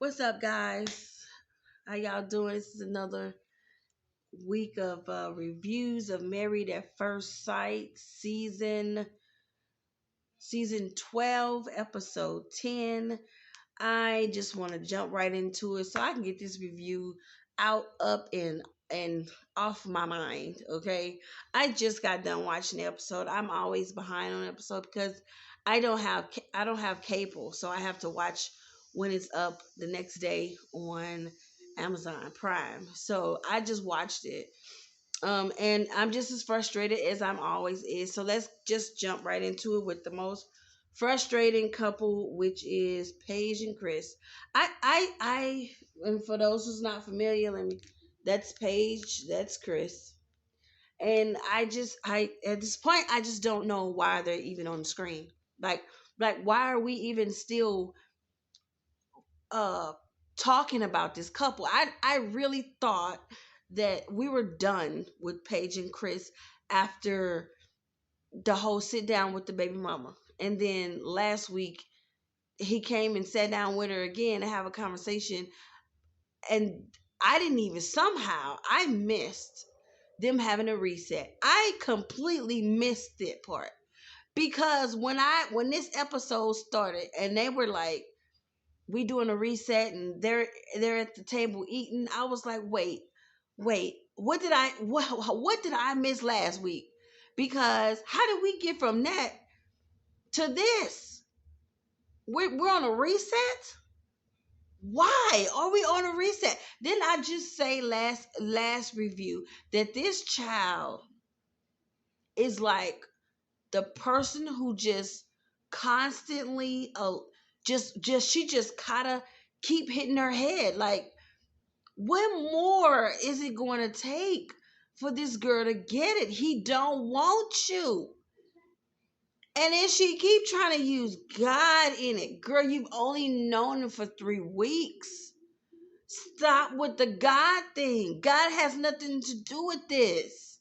What's up, guys? How y'all doing? This is another week of reviews of Married at First Sight, season 12, episode 10. I just want to jump right into it so I can get this review out, up, and off my mind. Okay, I just got done watching the episode. I'm always behind on an episode because I don't have cable, so I have to watch when it's up the next day on Amazon Prime. So I just watched it. And I'm just as frustrated as I'm always is. So let's just jump right into it with the most frustrating couple, which is Paige and Chris. And for those who's not familiar, that's Paige, that's Chris. And at this point, I just don't know why they're even on the screen. Like, why are we even still uh talking about this couple? I really thought that we were done with Paige and Chris after the whole sit down with the baby mama. And then last week he came and sat down with her again to have a conversation, and I didn't even somehow I missed them having a reset. I completely missed that part because when this episode started and they were like, we doing a reset and they're at the table eating, I was like, wait, what did I miss last week? Because how did we get from that to this? We're on a reset. Why are we on a reset? Didn't I just say last review that this child is like the person who just constantly just she just gotta keep hitting her head? Like, what more is it going to take for this girl to get it? He don't want you. And then she keep trying to use God in it. Girl, you've only known him for 3 weeks. Stop with the God thing. God has nothing to do with this.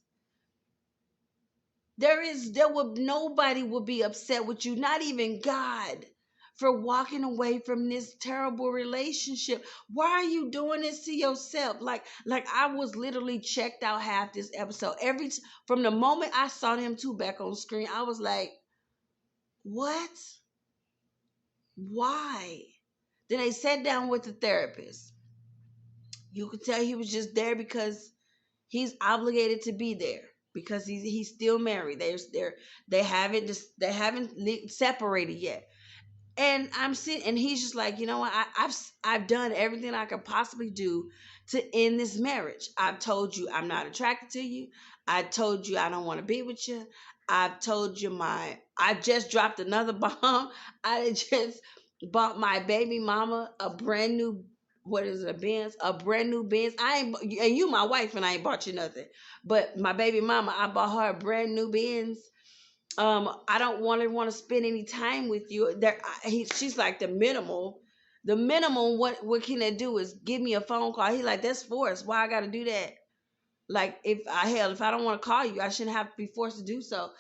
Nobody will be upset with you, not even God, for walking away from this terrible relationship. Why are you doing this to yourself? Like I was literally checked out half this episode. From the moment I saw them two back on screen, I was like, what? Why? Then they sat down with the therapist. You could tell he was just there because he's obligated to be there because he's still married. They haven't separated yet. And I'm sitting, and he's just like, you know what? I've done everything I could possibly do to end this marriage. I've told you I'm not attracted to you. I told you I don't want to be with you. I've told you I just dropped another bomb. I just bought my baby mama a brand new, what is it, a Benz, a brand new Benz. I ain't, and you my wife, and I ain't bought you nothing. But my baby mama, I bought her a brand new Benz. I don't want to spend any time with you. She's like the minimum. What can they do is give me a phone call. He's like, that's forced. Why I got to do that? Like, if I don't want to call you, I shouldn't have to be forced to do so.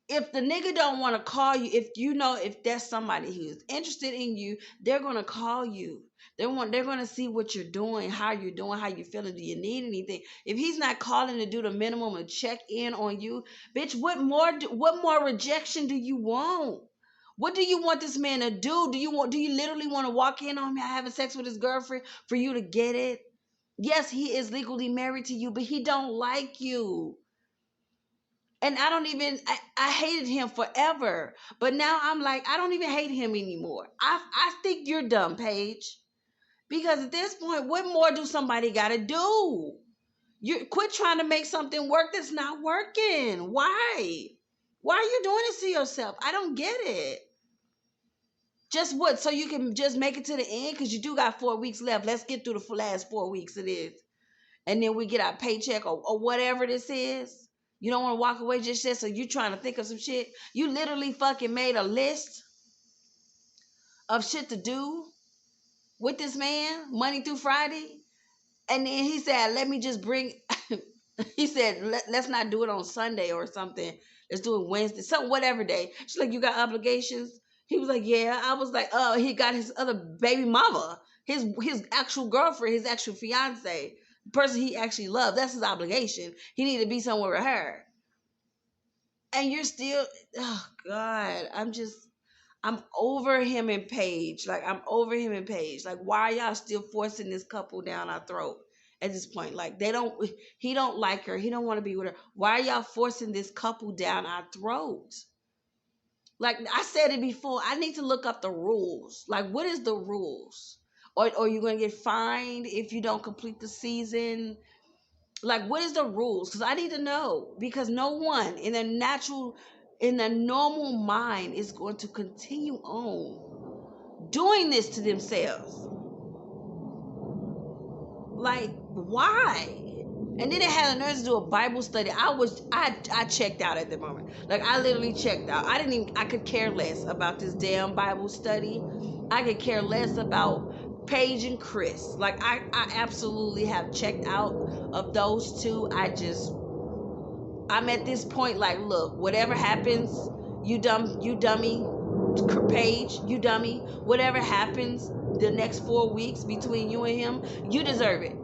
If the nigga don't want to call you, if that's somebody who's interested in you, they're gonna call you. They're gonna see what you're doing, how you feeling. Do you need anything? If he's not calling to do the minimum and check in on you, bitch, what more rejection do you want? What do you want this man to do? Do you literally want to walk in on him having sex with his girlfriend for you to get it? Yes, he is legally married to you, but he don't like you. And I hated him forever. But now I'm like, I don't even hate him anymore. I think you're dumb, Paige. Because at this point, what more do somebody gotta do? You quit trying to make something work that's not working. Why? Why are you doing this to yourself? I don't get it. Just what? So you can just make it to the end? Because you do got 4 weeks left. Let's get through the last 4 weeks of this. And then we get our paycheck or whatever this is. You don't want to walk away just yet, so you trying to think of some shit. You literally fucking made a list of shit to do with this man Monday through Friday. And then he said, let me just bring, he said, let's not do it on Sunday or something. Let's do it Wednesday, whatever day. She's like, you got obligations? He was like, yeah. I was like, oh, he got his other baby mama, his actual girlfriend, his actual fiance, the person he actually loved. That's his obligation. He needed to be somewhere with her. And you're still, oh God, I'm over him and Paige. Like, I'm over him and Paige. Like, why are y'all still forcing this couple down our throat at this point? Like, he don't like her. He don't want to be with her. Why are y'all forcing this couple down our throats? Like I said it before, I need to look up the rules. Like, what is the rules? Or you're gonna get fined if you don't complete the season. Like, what is the rules? Because I need to know. Because no one in their normal mind is going to continue on doing this to themselves. Like, why? And then they had a nurse to do a Bible study. I checked out at the moment. Like, I literally checked out. I could care less about this damn Bible study. I could care less about Paige and Chris. Like, I absolutely have checked out of those two. I'm at this point, like, look, whatever happens, you dummy, Paige, you dummy, whatever happens the next 4 weeks between you and him, you deserve it.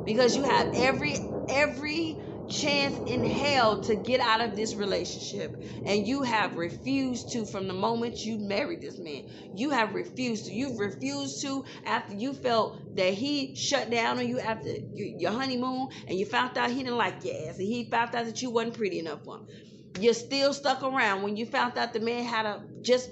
Because you have every chance in hell to get out of this relationship, and you have refused to. From the moment you married this man, you have refused to. You've refused to after you felt that he shut down on you after your honeymoon, and you found out he didn't like your ass, and he found out that you wasn't pretty enough for him. You're still stuck around when you found out the man had a just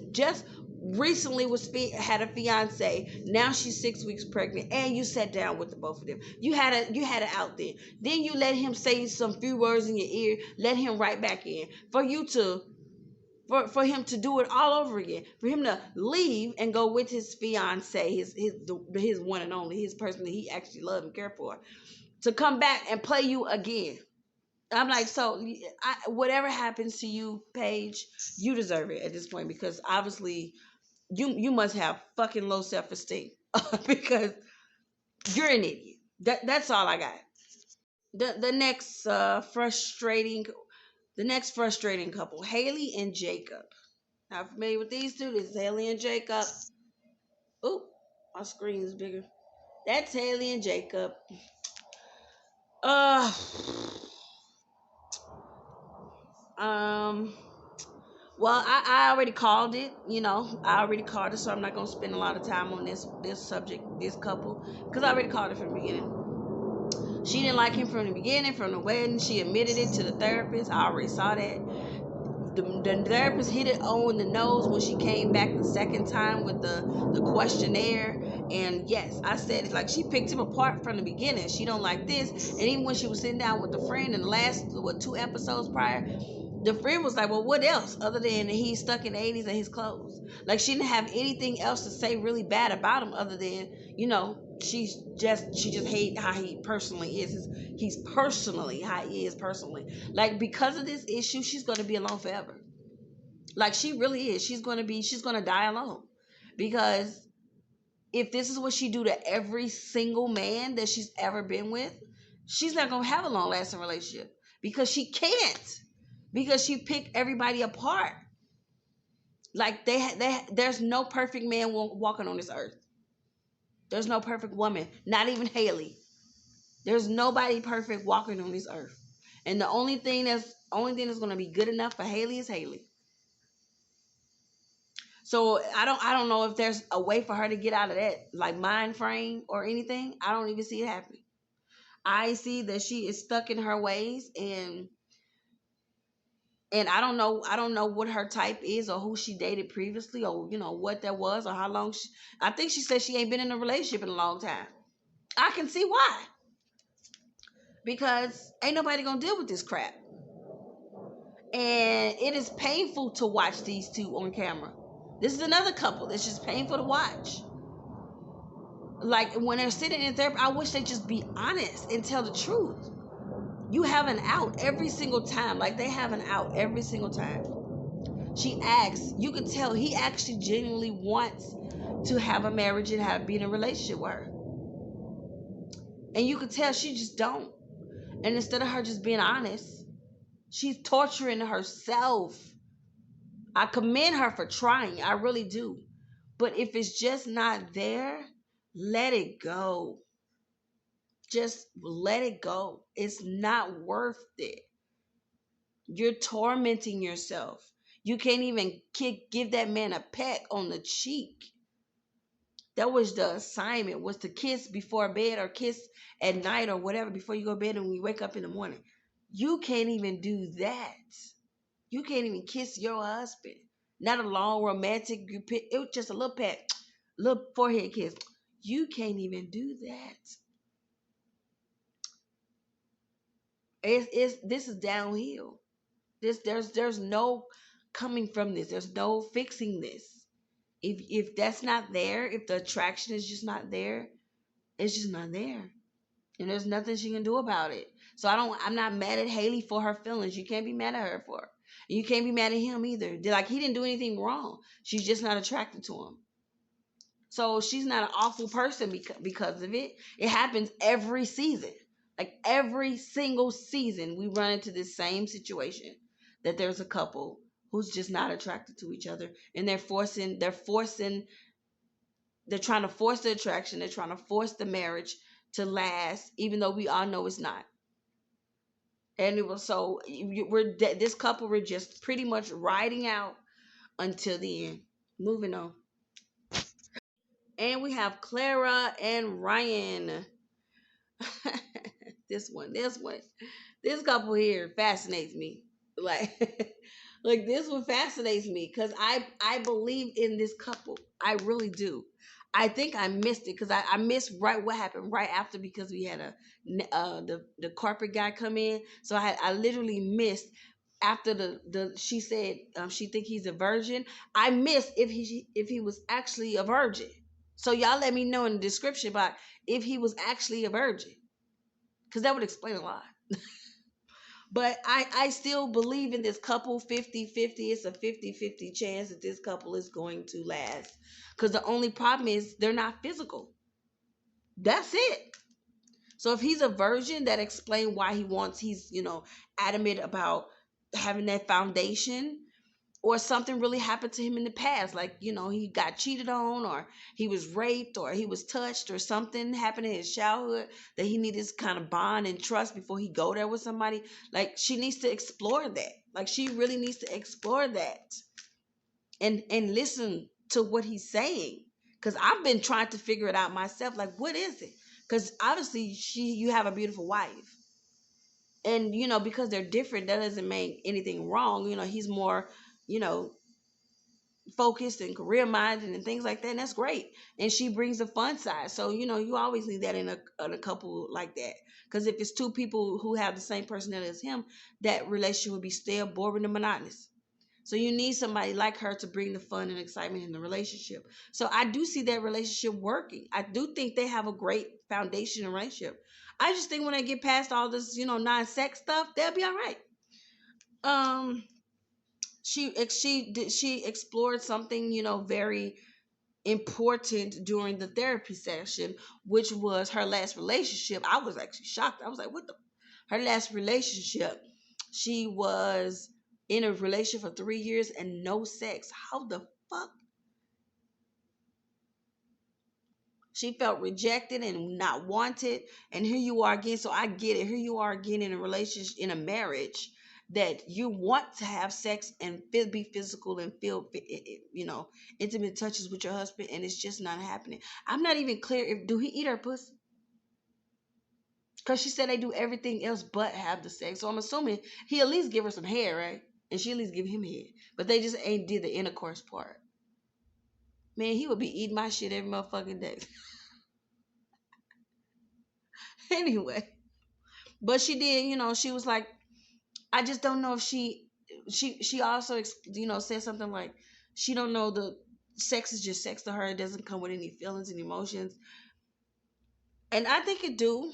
recently had a fiance. Now she's 6 weeks pregnant, and you sat down with the both of them. You had it out there. Then you let him say some few words in your ear, let him right back in for you to for him to do it all over again, for him to leave and go with his fiance, his one and only, his person that he actually loved and cared for, to come back and play you again. I'm like, so whatever happens to you, Paige, you deserve it at this point, because obviously you must have fucking low self-esteem because you're an idiot. That's all I got. The next frustrating couple, Haley and Jacob. Not familiar with these two. This is Haley and Jacob. Oop, my screen is bigger. That's Haley and Jacob. Uh, um. Well, I already called it. I already called it, so I'm not gonna spend a lot of time on this subject, this couple, because I already called it from the beginning. She didn't like him from the beginning, from the wedding. She admitted it to the therapist. I already saw that. The therapist hit it on the nose when she came back the second time with the questionnaire. And yes, I said it's like she picked him apart from the beginning. She don't like this. And even when she was sitting down with the friend in the last 2 episodes prior, the friend was like, well, what else other than he's stuck in the 80s and his clothes? Like, she didn't have anything else to say really bad about him other than, she just hate how he personally is. He's personally how he is personally. Like, because of this issue, she's going to be alone forever. Like, she really is. She's going to die alone. Because if this is what she do to every single man that she's ever been with, she's not going to have a long lasting relationship, because she can't. Because she picked everybody apart. Like, there's no perfect man walking on this earth. There's no perfect woman. Not even Haley. There's nobody perfect walking on this earth. And the only thing that's going to be good enough for Haley is Haley. So I don't know if there's a way for her to get out of that, like, mind frame or anything. I don't even see it happening. I see that she is stuck in her ways, and I don't know what her type is, or who she dated previously, or what that was, or how long I think she said she ain't been in a relationship in a long time. I can see why. Because ain't nobody gonna deal with this crap. And it is painful to watch these two on camera. This is another couple that's just painful to watch. Like, when they're sitting in therapy, I wish they'd just be honest and tell the truth. You have an out every single time. Like, they have an out every single time. She asks, you could tell he actually genuinely wants to have a marriage and be in a relationship with her. And you could tell she just don't. And instead of her just being honest, she's torturing herself. I commend her for trying. I really do. But if it's just not there, let it go. Just let it go. It's not worth it. You're tormenting yourself. You can't even give that man a peck on the cheek. That was the assignment, was to kiss before bed or kiss at night or whatever before you go to bed and when you wake up in the morning. You can't even do that. You can't even kiss your husband. Not a long romantic, it was just a little pet, little forehead kiss. You can't even do that. It's this is downhill. There's no coming from this. There's no fixing this. If that's not there, if the attraction is just not there, it's just not there. And there's nothing she can do about it. So I'm not mad at Haley for her feelings. You can't be mad at her for it. And you can't be mad at him either. Like, he didn't do anything wrong. She's just not attracted to him. So she's not an awful person because of it. It happens every season. Like, every single season, we run into this same situation, that there's a couple who's just not attracted to each other, and they're trying to force the attraction. They're trying to force the marriage to last, even though we all know it's not. And it was so this couple were just pretty much riding out until the end. Moving on, and we have Clara and Ryan. This couple here fascinates me. Like, like this one fascinates me because I believe in this couple. I really do. I think I missed it because I missed right what happened right after, because we had the corporate guy come in. So I literally missed after the she said she think he's a virgin. I missed if he was actually a virgin. So y'all let me know in the description box if he was actually a virgin, because that would explain a lot. But I still believe in this couple 50-50. It's a 50-50 chance that this couple is going to last. Because the only problem is they're not physical. That's it. So if he's a virgin, that explains why he's, adamant about having that foundation, or something really happened to him in the past, like, he got cheated on, or he was raped, or he was touched, or something happened in his childhood that he needed this kind of bond and trust before he go there with somebody. Like, she needs to explore that. Like, she really needs to explore that and listen to what he's saying, because I've been trying to figure it out myself. Like, what is it? Because obviously you have a beautiful wife, and because they're different, that doesn't make anything wrong. He's more, you know focused and career minded and things like that, and that's great. And she brings the fun side. So you always need that in a couple like that, because if it's two people who have the same personality as him, that relationship would be stale, boring, and monotonous. So you need somebody like her to bring the fun and excitement in the relationship. So I do see that relationship working. I do think they have a great foundation in relationship. I just think when they get past all this, non-sex stuff, they'll be all right. um she explored something, very important during the therapy session, which was her last relationship. I was actually shocked. I was like, what the? Her last relationship, she was in a relationship for 3 years and no sex. How the fuck? She felt rejected and not wanted. And here you are again. So I get it. Here you are again in a relationship, in a marriage, that you want to have sex and be physical and feel, intimate touches with your husband, and it's just not happening. I'm not even clear if do he eat her pussy, because she said they do everything else but have the sex. So I'm assuming he at least give her some hair, right? And she at least give him head, but they just ain't did the intercourse part. Man, he would be eating my shit every motherfucking day. Anyway, but she did, she was like, I just don't know if she also, said something like she don't know, the sex is just sex to her. It doesn't come with any feelings and emotions. And I think it do,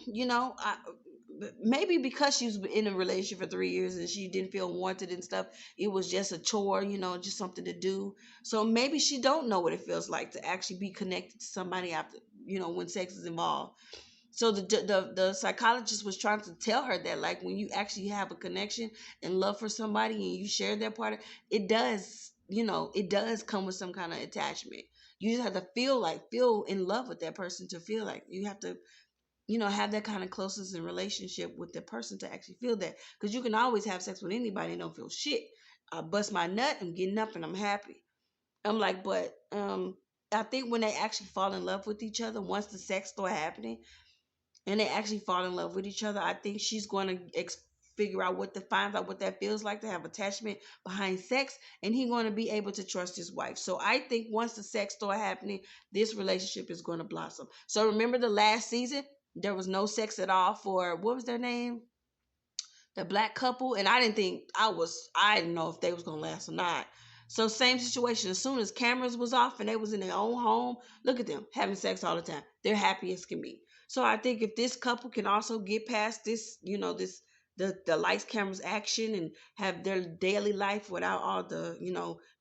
maybe because she was in a relationship for 3 years and she didn't feel wanted and stuff. It was just a chore, just something to do. So maybe she don't know what it feels like to actually be connected to somebody after, when sex is involved. So the psychologist was trying to tell her that, like, when you actually have a connection and love for somebody and you share that part, it does it does come with some kind of attachment. You just have to feel in love with that person to feel like you have to, have that kind of closeness and relationship with the person to actually feel that. Because you can always have sex with anybody and don't feel shit. I bust my nut, I'm getting up and I'm happy. I'm like, but I think when they actually fall in love with each other, once the sex start happening, and they actually fall in love with each other, I think she's going to figure out find out what that feels like to have attachment behind sex, and he's going to be able to trust his wife. So I think once the sex start happening, this relationship is going to blossom. So remember the last season, there was no sex at all for what was their name? The black couple, and I didn't know if they was gonna last or not. So same situation. As soon as cameras was off and they was in their own home, look at them having sex all the time. They're happy as can be. So I think if this couple can also get past this, the lights, cameras, action, and have their daily life without all the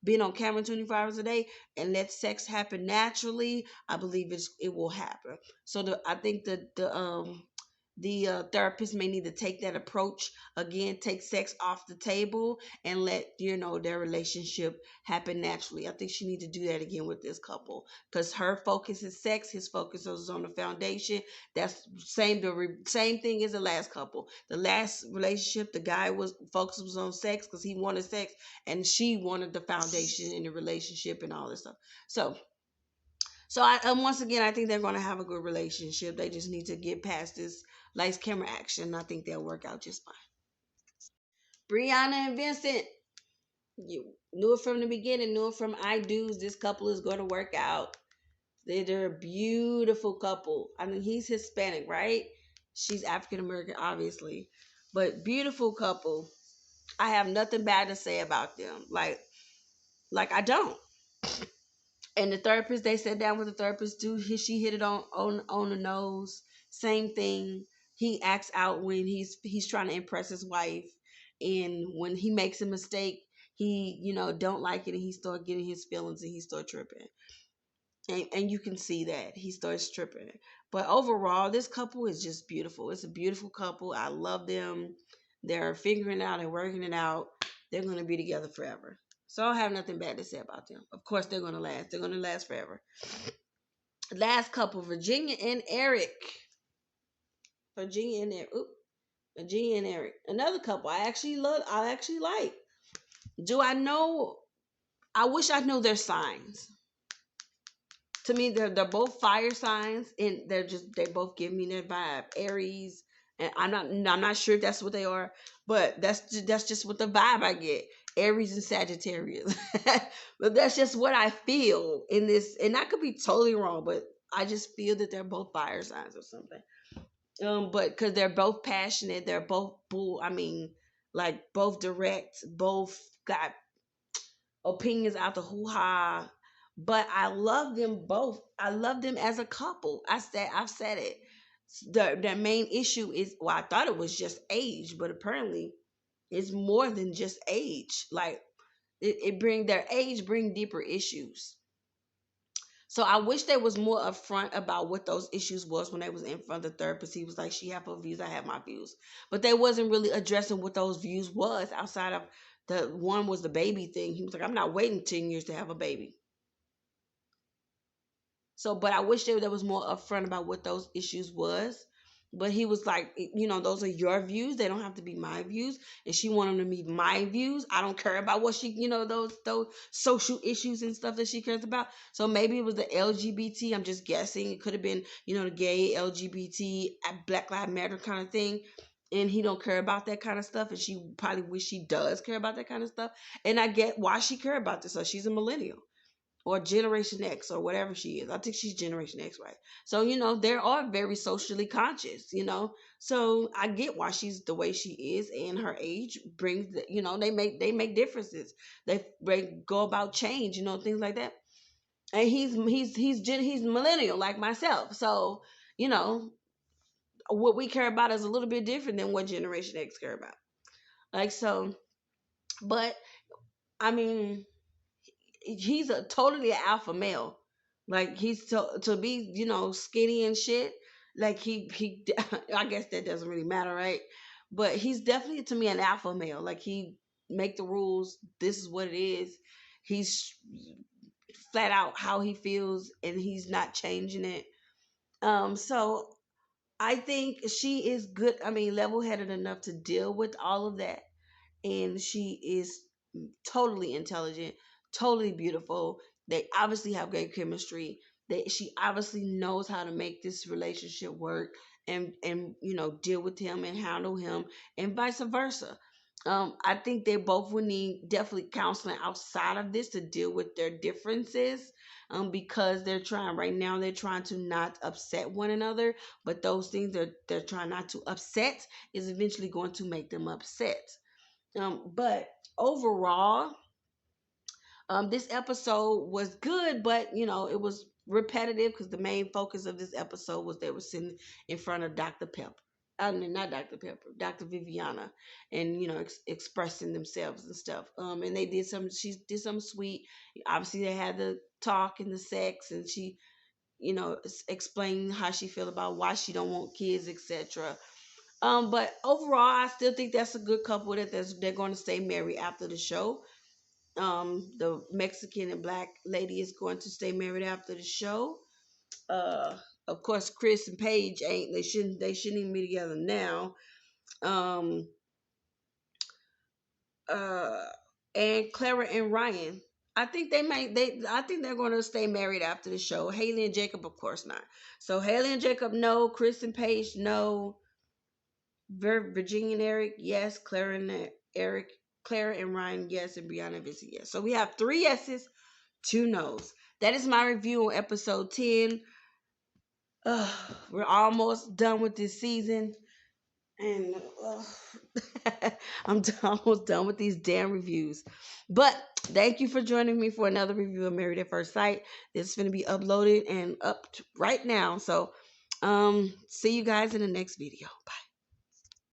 being on camera 24 hours a day, and let sex happen naturally, I believe it will happen. So I think the therapist may need to take that approach again, take sex off the table, and let their relationship happen naturally. I think she need to do that again with this couple, because her focus is sex, his focus is on the foundation. That's same thing as the last couple. The last relationship, the guy was focus was on sex because he wanted sex, and she wanted the foundation in the relationship and all this stuff. So once again, I think they're going to have a good relationship. They just need to get past this lights, camera, action. I think they'll work out just fine. Brianna and Vincent, you knew it from the beginning, knew it from I Do's. This couple is going to work out. They're a beautiful couple. I mean, he's Hispanic, right? She's African American, obviously, but beautiful couple. I have nothing bad to say about them. Like I don't. And the therapist, they sat down with the therapist too. She hit it on the nose. Same thing. He acts out when he's trying to impress his wife, and when he makes a mistake, he don't like it, and he start getting his feelings, and he start tripping. And you can see that he starts tripping. But overall, this couple is just beautiful. It's a beautiful couple. I love them. They're figuring it out and working it out. They're going to be together forever. So I don't have nothing bad to say about them. Of course, they're going to last. They're going to last forever. Last couple, Virginia and Eric. Virginia and Eric. Oop. Virginia and Eric. Another couple I actually love. I actually like. Do I know? I wish I knew their signs. To me, they're both fire signs, and they both give me that vibe. Aries, and I'm not sure if that's what they are, but that's just what the vibe I get. Aries and Sagittarius, but that's just what I feel in this, and I could be totally wrong, but I just feel that they're both fire signs or something. But because they're both passionate, they're both bull. I mean, like both direct, both got opinions out the hoo ha. But I love them both. I love them as a couple. I've said it. The main issue is, well, I thought it was just age, but apparently it's more than just age. Like their age bring deeper issues. So I wish there was more upfront about what those issues was when they was in front of the therapist. He was like, she have her views, I have my views. But they wasn't really addressing what those views was outside of the one was the baby thing. He was like, I'm not waiting 10 years to have a baby. So, but I wish there was more upfront about what those issues was. But he was like, those are your views. They don't have to be my views. And she wanted to be my views. I don't care about what she, those social issues and stuff that she cares about. So maybe it was the LGBT. I'm just guessing. It could have been, the gay, LGBT, Black Lives Matter kind of thing. And he don't care about that kind of stuff. And she probably wish she does care about that kind of stuff. And I get why she care about this. So she's a millennial or Generation X or whatever she is. I think she's Generation X, right? So, they are very socially conscious. So I get why she's the way she is, and her age brings, they make differences. They go about change, things like that. And he's millennial like myself. So, what we care about is a little bit different than what Generation X care about. Like, so, but I mean, he's a totally alpha male. Like he's to be, skinny and shit. Like he I guess that doesn't really matter, right? But he's definitely to me an alpha male. Like he make the rules. This is what it is. he's flat out how he feels and he's not changing it. So I think she is good. I mean, level headed enough to deal with all of that. And she is totally intelligent, totally beautiful. They obviously have great chemistry. She obviously knows how to make this relationship work and deal with him and handle him and vice versa. I think they both would need definitely counseling outside of this to deal with their differences. Because they're trying to not upset one another, but those things they're trying not to upset is eventually going to make them upset. But overall, this episode was good, but it was repetitive because the main focus of this episode was they were sitting in front of Dr. Pepper. I mean, not Dr. Pepper, Dr. Viviana, and expressing themselves and stuff. And they did some. She did something sweet. Obviously, they had the talk and the sex, and she, explained how she feel about why she don't want kids, etc. But overall, I still think that's a good couple they're going to stay married after the show. The Mexican and black lady is going to stay married after the show. Uh, of course, Chris and Paige ain't. They shouldn't even be together now. Um, uh, and Clara and Ryan. I think they're going to stay married after the show. Haley and Jacob, of course not. So Haley and Jacob, no. Chris and Paige, no. Virginia and Eric, yes. Clara and Ryan, yes, and Brianna and Vincent, yes. So we have three yeses, two nos. That is my review on episode 10. We're almost done with this season, and almost done with these damn reviews. But thank you for joining me for another review of Married at First Sight. This is going to be uploaded and up right now. So, see you guys in the next video. Bye.